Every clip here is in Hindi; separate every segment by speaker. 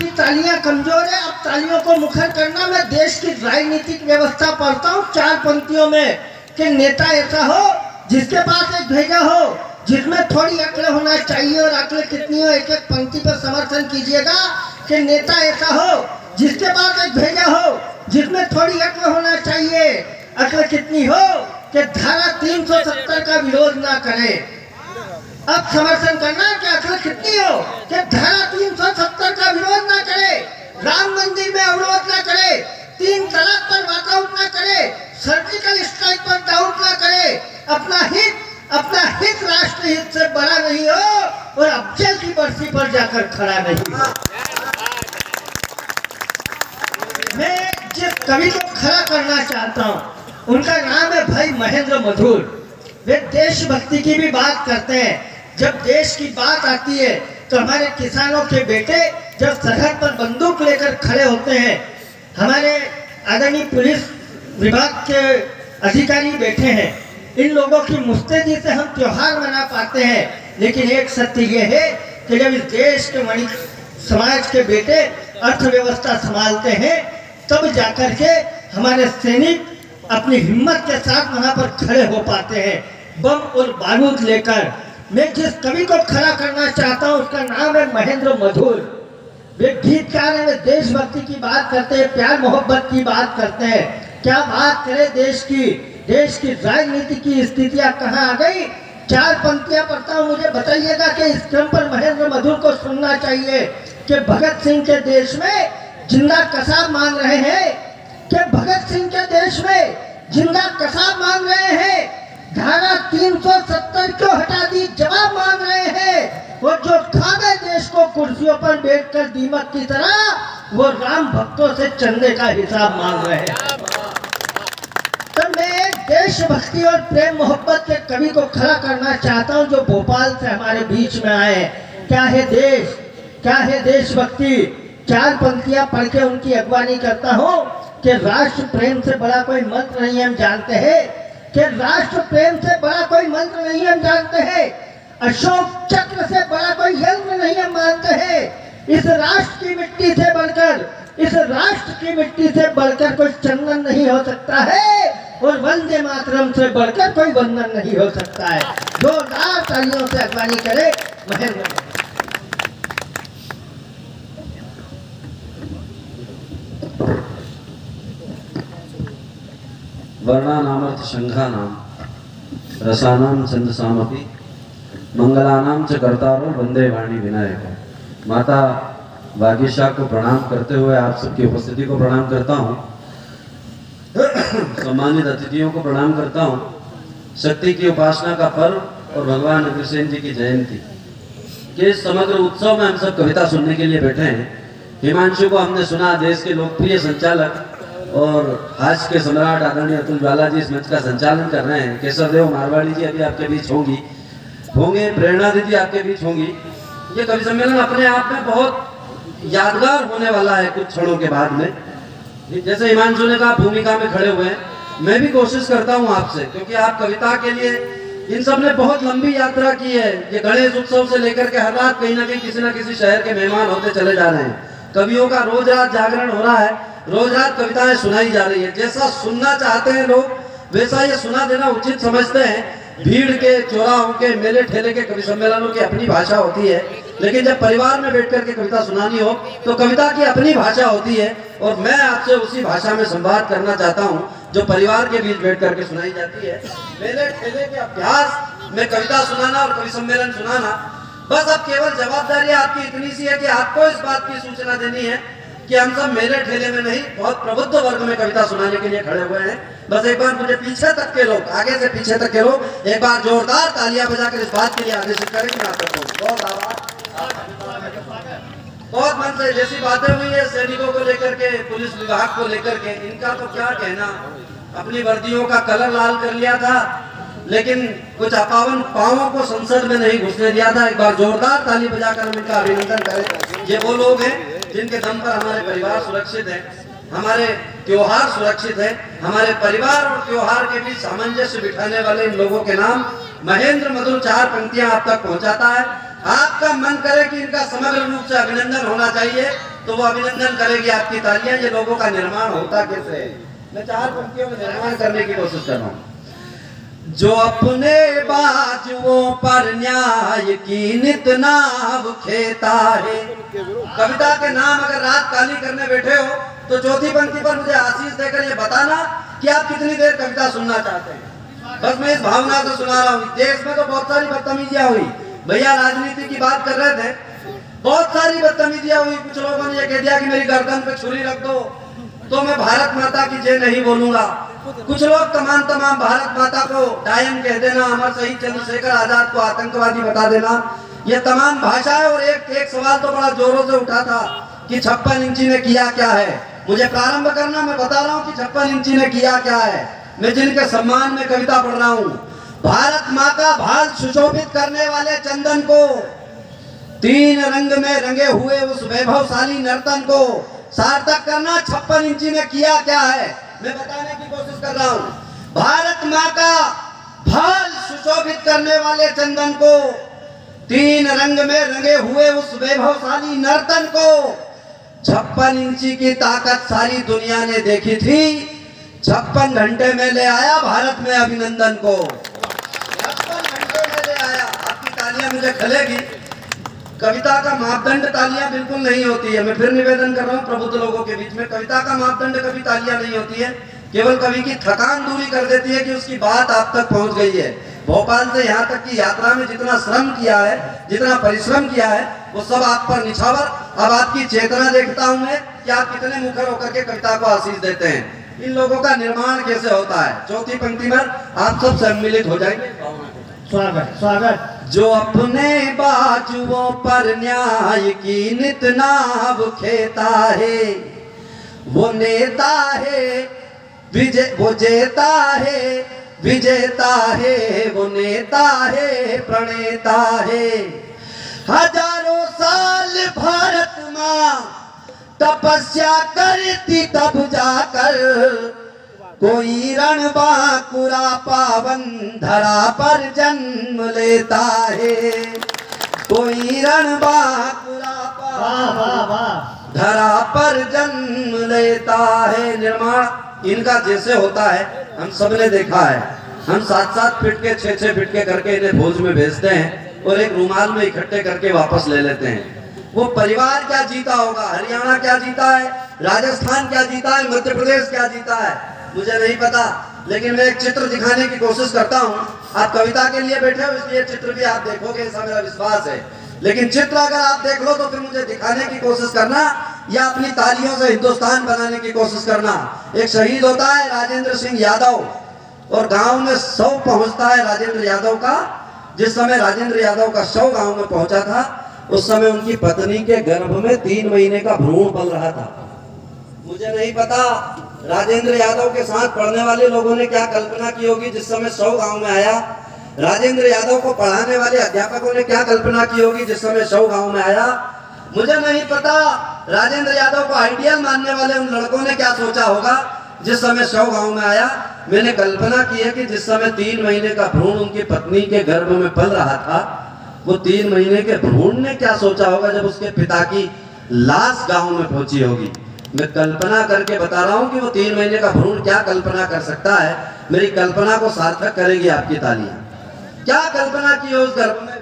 Speaker 1: आपकी तालियां कमजोर है, अब तालियों को मुखर करना। मैं देश की राजनीतिक व्यवस्था पढ़ता हूँ 4 पंक्तियों में कि नेता ऐसा हो जिसके पास एक भेजा हो, जिसमें थोड़ी अक्ल होना चाहिए। और अक्ल कितनी हो, एक एक पंक्ति पर समर्थन कीजिएगा कि नेता ऐसा हो जिसके पास एक भेजा हो, जिसमें थोड़ी अक्ल होना चाहिए। अक्ल कितनी हो कि धारा 370 का विरोध ना करे। अब समर्थन करना कि अक्ल कितनी हो कि धारा 370 का विरोध ना करे, राम मंदिर में अवरोध ना करे, 3 तलाक पर वॉकआउट ना करे, सर्जिकल स्ट्राइक पर डाउट ना करे। अपना हित राष्ट्र हित से बड़ा नहीं हो और अफजल की बरसी पर जाकर खड़ा नहीं हो। मैं जिस कवि को खड़ा करना चाहता हूँ उनका नाम है भाई महेंद्र मधुर। वे देशभक्ति की भी बात करते हैं। जब देश की बात आती है तो हमारे किसानों के बेटे जब सरहद पर बंदूक लेकर खड़े होते हैं, हमारे आदरणीय पुलिस विभाग के अधिकारी बैठे हैं, इन लोगों की मुस्तैदी से हम त्योहार मना पाते हैं। लेकिन एक सत्य ये है कि जब इस देश के वणिक समाज के बेटे अर्थव्यवस्था संभालते हैं तब जाकर के हमारे सैनिक अपनी हिम्मत के साथ वहां पर खड़े हो पाते हैं बम और बारूद लेकर। मैं जिस कवि को खड़ा करना चाहता हूं उसका नाम है महेंद्र मधुर। वे गीतकार हैं, वे देशभक्ति की बात करते हैं, प्यार मोहब्बत की बात करते हैं। क्या बात करें देश की राजनीति की स्थितियां कहाँ आ गई। 4 पंक्तियां पढ़ता हूं, मुझे बताइएगा कि इस क्रम पर महेंद्र मधुर को सुनना चाहिए कि भगत सिंह के देश में जिंदा कसाब मांग रहे हैं, कि भगत सिंह के देश में जिंदा कसाब मांग रहे हैं। धारा 370 क्यों हटा दी, जवाब मांग रहे हैं। वो जो खा गए देश को कुर्सियों पर बैठकर दीमक की तरह, वो राम भक्तों से चंदे का हिसाब मांग रहे हैं। तो मैं देशभक्ति और प्रेम मोहब्बत के कवि को खड़ा करना चाहता हूं जो भोपाल से हमारे बीच में आए। क्या है देश, क्या है देशभक्ति। 4 पंक्तियां पढ़ के उनकी अगवानी करता हूं कि राष्ट्र प्रेम से बड़ा कोई मंत्र नहीं हम जानते हैं, कि राष्ट्र प्रेम से बड़ा कोई मंत्र नहीं हम जानते हैं, अशोक चक्र से बड़ा कोई यंत्र नहीं हम मानते हैं। इस राष्ट्र की मिट्टी से बढ़कर, इस राष्ट्र की मिट्टी से बढ़कर कोई चंदन नहीं हो सकता है और वंदे मातरम से बढ़कर कोई वंदन नहीं हो सकता है। जोरदार तालियों से अगवानी करे महेंद्र।
Speaker 2: वर्णानामर्थ शंखानां रसानां छंदसामपि मंगलानां च कर्तारो वंदे वाणी विनायक। माता वागीशा को प्रणाम करते हुए आप सबकी उपस्थिति को प्रणाम करता हूँ। सम्मानित अतिथियों को प्रणाम करता हूँ। शक्ति की उपासना का पर्व और भगवान अग्रसेन जी की जयंती के समग्र उत्सव में हम सब कविता सुनने के लिए बैठे हैं। हिमांशु को हमने सुना, देश के लोकप्रिय संचालक और हास्य के सम्राट आदरणीय अतुल ज्वाला जी इस मंच का संचालन कर रहे हैं। केशवदेव मारवाड़ी जी अभी आपके बीच होंगे, प्रेरणा दीदी आपके बीच होंगी। ये कवि सम्मेलन अपने आप में बहुत यादगार होने वाला है कुछ क्षणों के बाद में। जैसे हिमांशु ने कहा भूमिका में खड़े हुए हैं, मैं भी कोशिश करता हूँ आपसे, क्योंकि आप कविता के लिए इन सब ने बहुत लंबी यात्रा की है। ये गणेश उत्सव से लेकर के हर रात कहीं ना कहीं किसी न किसी शहर के मेहमान होते चले जा रहे हैं। कवियों का रोज रात जागरण हो रहा है, रोज रात कविताएं सुनाई जा रही है। जैसा सुनना चाहते हैं लोग वैसा ये सुना देना उचित समझते हैं। भीड़ के, चौराहों के, मेले ठेले के कवि सम्मेलनों की अपनी भाषा होती है, लेकिन जब परिवार में बैठकर के कविता सुनानी हो तो कविता की अपनी भाषा होती है। और मैं आपसे उसी भाषा में संवाद करना चाहता हूँ जो परिवार के बीच बैठ करके सुनाई जाती है। मेले ठेले के अभ्यास में कविता सुनाना और कवि सम्मेलन सुनाना, बस अब केवल जवाबदारी आपकी इतनी सी है कि आपको इस बात की सूचना देनी है कि हम सब मेले ठेले में नहीं, बहुत प्रबुद्ध वर्ग में कविता सुनाने के लिए खड़े हुए हैं। बस एक बार मुझे पीछे तक के लोग, आगे से पीछे तक के लोग एक बार जोरदार तालियां बजाकर इस बात के लिए आदेशित करें कि मैं आप तक पहुंचूं। बहुत आभार। बहुत मन से जैसी बातें हुई है सैनिकों को लेकर के, पुलिस विभाग को लेकर के, इनका तो क्या कहना। अपनी वर्दियों का कलर लाल कर लिया था, लेकिन कुछ अपावन पांवों को संसद में नहीं घुसने दिया था। एक बार जोरदार ताली बजाकर हम इनका अभिनंदन करें। ये वो लोग हैं जिनके दम पर हमारे परिवार सुरक्षित है, हमारे त्योहार सुरक्षित है। हमारे परिवार और त्योहार के बीच सामंजस्य बिठाने वाले इन लोगों के नाम महेंद्र मधुर 4 पंक्तियां आप तक पहुंचाता है। आपका मन करे कि इनका समग्र रूप से अभिनंदन होना चाहिए, तो वो अभिनंदन करेगी आपकी तालियां। ये लोगों का निर्माण होता कैसे है? मैं 4 पंक्तियों में निर्माण करने की कोशिश कर रहा हूँ। जो अपने बाजुओं पर न्याय की नित नाव खेता है। कविता के नाम अगर रात काली करने बैठे हो तो चौथी पंक्ति पर मुझे आशीष देकर ये बताना कि आप कितनी देर कविता सुनना चाहते हैं। बस मैं इस भावना से सुना रहा हूँ। देश में तो बहुत सारी बदतमीजियां हुई, भैया राजनीति की बात कर रहे थे, बहुत सारी बदतमीजियां हुई। कुछ लोगों ने ये कह दिया कि मेरी गर्दन पे छुरी रख दो तो मैं भारत माता की जय नहीं बोलूंगा। कुछ लोग तमाम भारत माता को डायन कह देना, अमर शहीद चंद्रशेखर आजाद को आतंकवादी बता देना, ये तमाम भाषाएं। और एक सवाल तो बड़ा जोरों से उठा था कि 56 इंची ने किया क्या है। मुझे प्रारंभ करना, मैं बता रहा हूँ कि 56 इंची ने किया क्या है। मैं जिनके सम्मान में कविता पढ़ रहा हूँ। भारत माँ का भाल सुशोभित करने वाले चंदन को, 3 रंग में रंगे हुए उस वैभवशाली नर्तन को सार्थक करना 56 इंची ने किया क्या है, मैं बताने की कोशिश कर रहा हूँ। भारत माँ का भाल सुशोभित करने वाले चंदन को, 3 रंग में रंगे हुए उस वैभवशाली नर्तन को 56 इंची की ताकत सारी दुनिया ने देखी थी। 56 घंटे में ले आया भारत में अभिनंदन को, 56 घंटे में ले आया। आपकी तालियां मुझे खलेगी। कविता का मापदंड तालियां बिल्कुल नहीं होती है। मैं फिर निवेदन कर रहा हूँ प्रबुद्ध लोगों के बीच में, कविता का मापदंड कभी तालियां नहीं होती है। केवल कवि की थकान दूरी कर देती है कि उसकी बात आप तक पहुंच गई है। भोपाल से यहाँ तक की यात्रा में जितना श्रम किया है, जितना परिश्रम किया है, वो सब आप पर निछावर। अब आपकी चेतना देखता हूँ मैं कि आप कितने मुखर होकर के कविता को आशीष देते हैं। इन लोगों का निर्माण कैसे होता है, चौथी पंक्ति में आप सब सम्मिलित हो जाएंगे।
Speaker 1: स्वागत स्वागत।
Speaker 2: जो अपने बाजुओं पर न्याय की नित नाव खेता है, वो नेता है विजय, वो जेता है विजेता है, वो नेता है प्रणेता है। हजारों साल भारत माँ तपस्या करती तब जाकर कोई रणबांकुरा पावन धरा पर जन्म लेता है। कोई रणबांकुरा पावन धरा पर जन्म लेता है। निर्माण इनका जैसे होता है हम सबने देखा है। हम 7-7 फीट के 6-6 फीट के करके इन्हें भोज में भेजते हैं और एक रूमाल में इकट्ठे करके वापस ले लेते हैं। वो परिवार क्या जीता होगा, हरियाणा क्या जीता है, राजस्थान क्या जीता है, मध्य प्रदेश क्या जीता है, मुझे नहीं पता। लेकिन मैं एक चित्र दिखाने की कोशिश करता हूँ। आप कविता के लिए बैठे हो इसलिए चित्र भी आप देखोगे, ऐसा मेरा विश्वास है। लेकिन चित्र अगर आप देख लो तो फिर मुझे दिखाने की कोशिश करना या अपनी तालियों से हिंदुस्तान बनाने की कोशिश करना। एक शहीद होता है राजेंद्र सिंह यादव और गांव में शव पहुंचता है राजेंद्र यादव का। जिस समय राजेंद्र यादव का शव गांव में पहुंचा था उस समय उनकी पत्नी के गर्भ में 3 महीने का भ्रूण पल रहा था। मुझे नहीं पता राजेंद्र यादव के साथ पढ़ने वाले लोगों ने क्या कल्पना की होगी जिस समय शव गांव में आया। राजेंद्र यादव को पढ़ाने वाले अध्यापकों ने क्या कल्पना की होगी जिस समय शव गांव में आया। मुझे नहीं पता राजेंद्र यादव को आइडियल मानने वाले उन लड़कों ने क्या सोचा होगा जिस समय शव गांव में आया। मैंने कल्पना की है कि जिस समय 3 महीने का भ्रूण उनकी पत्नी के गर्भ में पल रहा था, वो 3 महीने के भ्रूण ने क्या सोचा होगा जब उसके पिता की लाश गांव में पहुंची होगी। मैं कल्पना करके बता रहा हूं कि वो 3 महीने का भ्रूण क्या कल्पना कर सकता है। मेरी कल्पना को सार्थक करेगी आपकी तालियां। क्या कल्पना की उस गर्भ में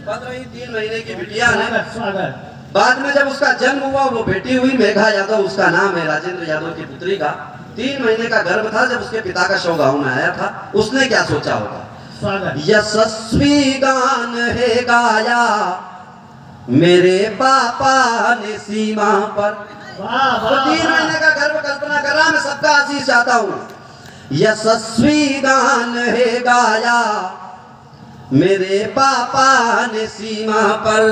Speaker 2: पल रही 3 महीने की बिटिया ने। बाद में जब उसका जन्म हुआ वो बेटी हुई मेघा यादव, उसका नाम है राजेंद्र यादव की पुत्री का। 3 महीने का गर्भ था जब उसके पिता का शव गांव में आया था। उसने क्या सोचा होगा। यशस्वी गान है गाया मेरे पापा ने सीमा पर। 3 महीने का गर्भ कल्पना कर रहा, मैं सबका आशीष चाहता हूँ। यशस्वी गान है गाया मेरे पापा ने सीमा पर,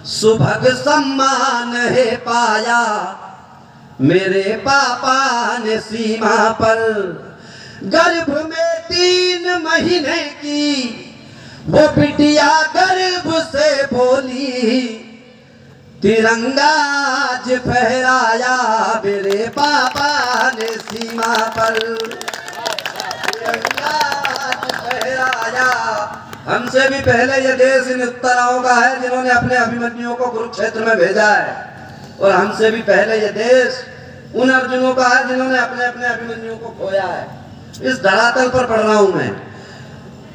Speaker 2: सुभग सम्मान है पाया मेरे पापा ने सीमा पर। गर्भ में 3 महीने की वो बिटिया गर्भ से बोली, तिरंगा आज फहराया मेरे पापा ने सीमा पर। तिरंगा आज फहराया। हमसे भी पहले ये देश इन उत्तराओं का है जिन्होंने अपने अभिमन्युओं को कुरुक्षेत्र में भेजा है। और हमसे भी पहले ये देश उन अर्जुनों का है जिन्होंने अपने अपने अभिमन्युओं को खोया है। इस धरातल पर पढ़ रहा हूं मैं।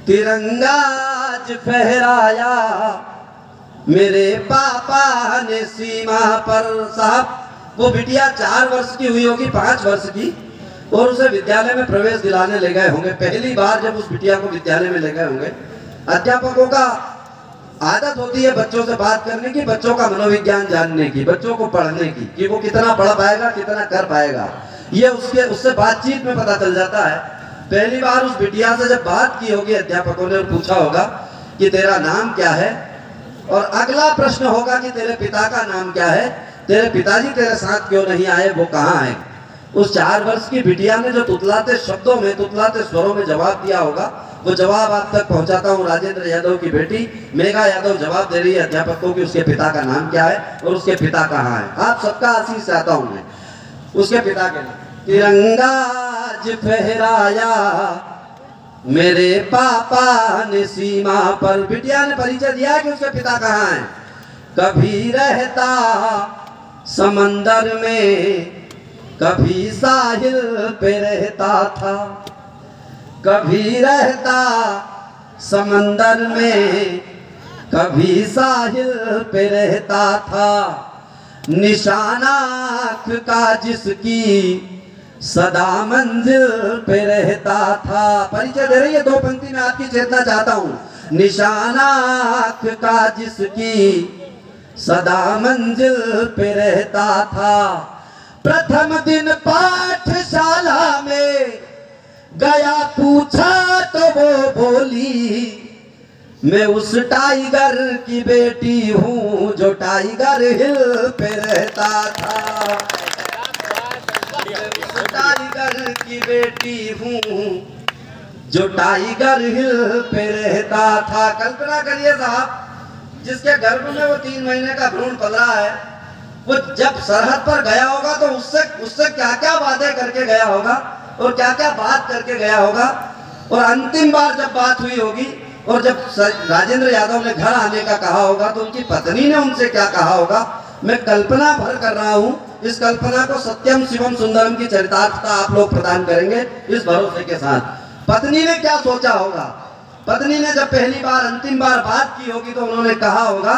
Speaker 2: तिरंगा आज फहराया मेरे पापा ने सीमा पर। साहब, वो बिटिया 4 वर्ष की हुई होगी, 5 वर्ष की, और उसे विद्यालय में प्रवेश दिलाने ले गए होंगे। पहली बार जब उस बिटिया को विद्यालय में ले गए होंगे, अध्यापकों का आदत होती है बच्चों से बात करने की, बच्चों का मनोविज्ञान जानने की, बच्चों को पढ़ने की, कि वो कितना पढ़ पाएगा, कितना कर पाएगा, ये उससे बातचीत में पता चल जाता है। पहली बार उस बिटिया से जब बात की होगी अध्यापकों ने और पूछा होगा कि तेरा नाम क्या है, और अगला प्रश्न होगा कि तेरे पिता का नाम क्या है, तेरे पिताजी तेरे साथ क्यों नहीं आए, वो कहाँ है। उस 4 वर्ष की बिटिया ने जो तुतलाते शब्दों में, तुतलाते स्वरों में जवाब दिया होगा, वो जवाब आप तक पहुंचाता हूं। राजेंद्र यादव की बेटी मेघा यादव जवाब दे रही है अध्यापकों की उसके पिता का नाम क्या है और उसके पिता कहाँ है। आप सबका आशीष चाहता हूं मैं उसके पिता के नाम। तिरंगा आज फहराया मेरे पापा ने सीमा पर। बिटिया ने परिचय दिया कि उसके पिता कहाँ है। कभी रहता समंदर में, कभी साहिल पे रहता था, कभी रहता समंदर में, कभी साहिल पे रहता था। निशाना आँख का जिसकी सदा मंजिल पे रहता था। परिचय दे रही है, 2 पंक्ति में आपकी चेतना चाहता हूं। निशाना आँख का जिसकी सदा मंजिल पे रहता था। प्रथम दिन पाठशाला में गया, पूछा तो वो बोली मैं उस टाइगर की बेटी हूँ जो टाइगर हिल पे रहता था। टाइगर की बेटी हूँ जो टाइगर हिल पे रहता था। कल्पना करिए साहब, जिसके गर्भ में वो 3 महीने का भ्रूण पल रहा है, वो जब सरहद पर गया होगा तो उससे क्या क्या वादे करके गया होगा और क्या क्या बात करके गया होगा। और अंतिम बार जब बात हुई होगी और जब राजेंद्र यादव ने घर आने का कहा होगा तो उनकी पत्नी ने उनसे क्या कहा होगा। मैं कल्पना भर कर रहा हूं, इस कल्पना को सत्यम शिवम सुंदरम की चरितार्थता आप लोग प्रदान करेंगे इस भरोसे के साथ। पत्नी ने क्या सोचा होगा। पत्नी ने जब पहली बार अंतिम बार बात की होगी तो उन्होंने कहा होगा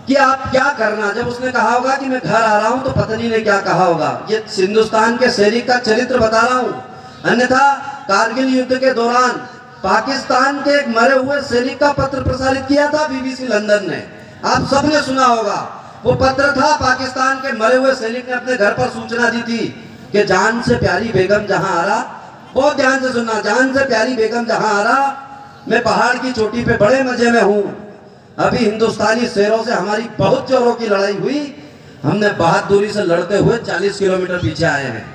Speaker 2: कि आप क्या करना। जब उसने कहा होगा कि मैं घर आ रहा हूं तो पत्नी ने क्या कहा होगा। ये हिंदुस्तान के सैनिक का चरित्र बता रहा हूं, अन्यथा कारगिल युद्ध के दौरान पाकिस्तान के एक मरे हुए सैनिक का पत्र प्रसारित किया था BBC लंदन ने, आप सबने सुना होगा। वो पत्र था, पाकिस्तान के मरे हुए सैनिक ने अपने घर पर सूचना दी थी कि जान से प्यारी बेगम जहां आ रहा, बहुत ध्यान से सुनना, जान से प्यारी बेगम जहां आ रहा, मैं पहाड़ की चोटी पे बड़े मजे में हूं। अभी हिंदुस्तानी शेरों से हमारी बहुत जोरों की लड़ाई हुई, हमने बहादुरी से लड़ते हुए 40 किलोमीटर पीछे आए हैं।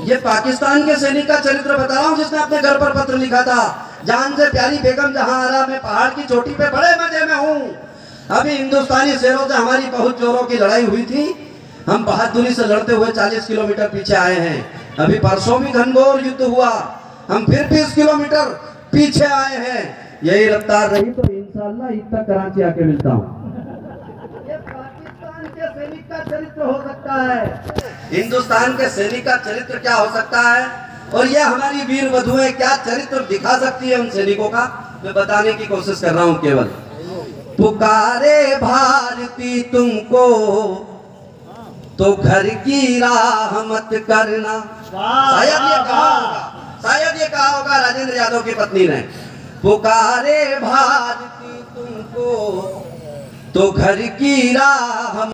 Speaker 2: ये पाकिस्तान के सैनिक का चरित्र बता रहा हूं जिसने अपने घर पर पत्र लिखा था, जान से प्यारी बेगम जहां आ रहा, मैं पहाड़ की चोटी पे बड़े मजे में हूं। अभी हिंदुस्तानी शेरों से हमारी बहुत जोरों की लड़ाई हुई थी, हम बहादुरी से लड़ते हुए 40 किलोमीटर पीछे आए हैं। अभी परसों भी घनघोर युद्ध हुआ, हम फिर 20 किलोमीटर पीछे आए हैं। यही रफ्तार रही तो इंशाअल्लाह ईद तक कराची आके मिलता हूँ। ये पाकिस्तान के सैनिक का चरित्र हो सकता है, हिंदुस्तान के सैनिक का चरित्र क्या हो सकता है, और ये हमारी वीर वधुएं क्या चरित्र दिखा सकती है उन सैनिकों का, मैं बताने की कोशिश कर रहा हूँ केवल। पुकारे भारती तुमको तो घर की राह मत करना। शायद ये कहा होगा, शायद ये कहा होगा राजेंद्र यादव की पत्नी ने। पुकारे भारती तुमको तो घर की राह